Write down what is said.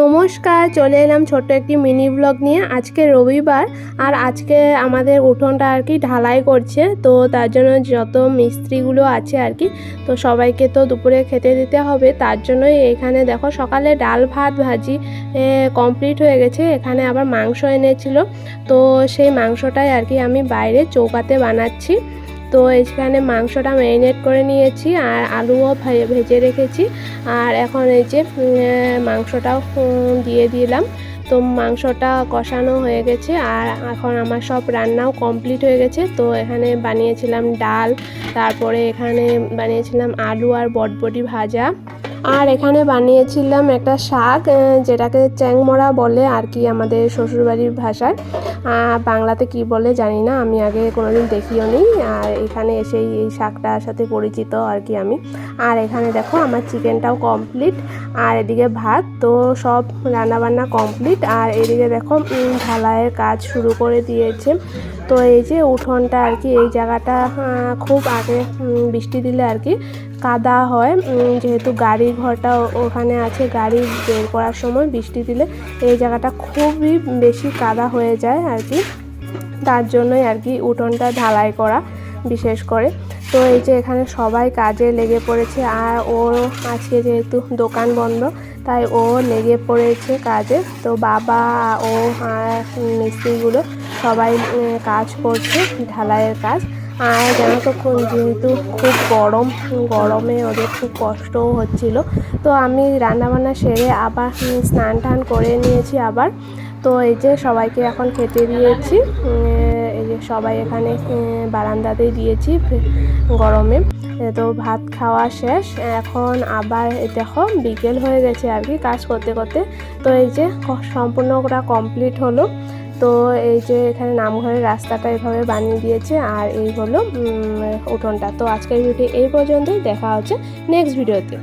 নমস্কার, চলে এলাম ছোট্ট একটি মিনি ব্লগ নিয়ে। আজকে রবিবার আর আজকে আমাদের উঠোনটা আর কি ঢালাই করছে, তো তার জন্য যত মিস্ত্রিগুলো আছে আর কি, তো সবাইকে তো দুপুরে খেতে দিতে হবে। তার জন্যই এখানে দেখো সকালে ডাল ভাত ভাজি কমপ্লিট হয়ে গেছে। এখানে আবার মাংস এনেছিল, তো সেই মাংসটাই আর কি আমি বাইরে চৌকাতে বানাচ্ছি। তো এখানে মাংসটা ম্যারিনেট করে নিয়েছি আর আলুও ভেজে রেখেছি। আর এখন এই যে মাংসটাও দিয়ে দিলাম। তো মাংসটা কষানো হয়ে গেছে আর এখন আমার সব রান্নাও কমপ্লিট হয়ে গেছে। তো এখানে বানিয়েছিলাম ডাল, তারপরে এখানে বানিয়েছিলাম আলু আর বটবটি ভাজা, আর এখানে বানিয়েছিলাম একটা শাক, যেটাকে চ্যাংমরা বলে আর কি আমাদের শ্বশুরবাড়ির ভাষায়। বাংলাতে কি বলে জানি না, আমি আগে কোনোদিন দেখিও নি, আর এখানে এসেই এই শাকটার সাথে পরিচিত আর কি আমি। আর এখানে দেখো আমার চিকেনটাও কমপ্লিট, আর এদিকে ভাত, তো সব রান্নাবান্না কমপ্লিট। আর এদিকে দেখো ঢালাইয়ের কাজ শুরু করে দিয়েছে। তো এই যে উঠোনটা আর কি, এই জায়গাটা খুব আগে বৃষ্টি দিলে আর কি কাদা হয়, যেহেতু গাড়ির ঘরটা ওখানে আছে, গাড়ি বের করার সময় বৃষ্টি দিলে এই জায়গাটা খুবই বেশি কাদা হয়ে যায় আর কি। তার জন্যই আর কি উঠোনটা ঢালাই করা বিশেষ করে। তো এই যে এখানে সবাই কাজে লেগে পড়েছে, আর ও আজকে যেহেতু দোকান বন্ধ তাই ও লেগে পড়েছে কাজে। তো বাবা ও আর মিস্ত্রিগুলো সবাই কাজ করছে, ঢালাইয়ের কাজ। আর জানো তো যেহেতু খুব গরমে ওদের খুব কষ্টও হচ্ছিল। তো আমি রান্নাবান্না সেরে আবার স্নান টান করে নিয়েছি আবার। তো এই যে সবাইকে এখন খেতে দিয়েছি, এই যে সবাই এখানে বারান্দাতেই দিয়েছি গরমে। তো ভাত খাওয়া শেষ, এখন আবার দেখো বিকেল হয়ে গেছে আর কি কাজ করতে করতে। তো এই যে সম্পূর্ণ ওটা কমপ্লিট হলো। তো এই যে এখানে নামঘরের রাস্তাটা এভাবে বানিয়ে দিয়েছে, আর এই হলো উঠোনটা। তো আজকের ভিডিও এই পর্যন্তই, দেখা হচ্ছে নেক্সট ভিডিওতে।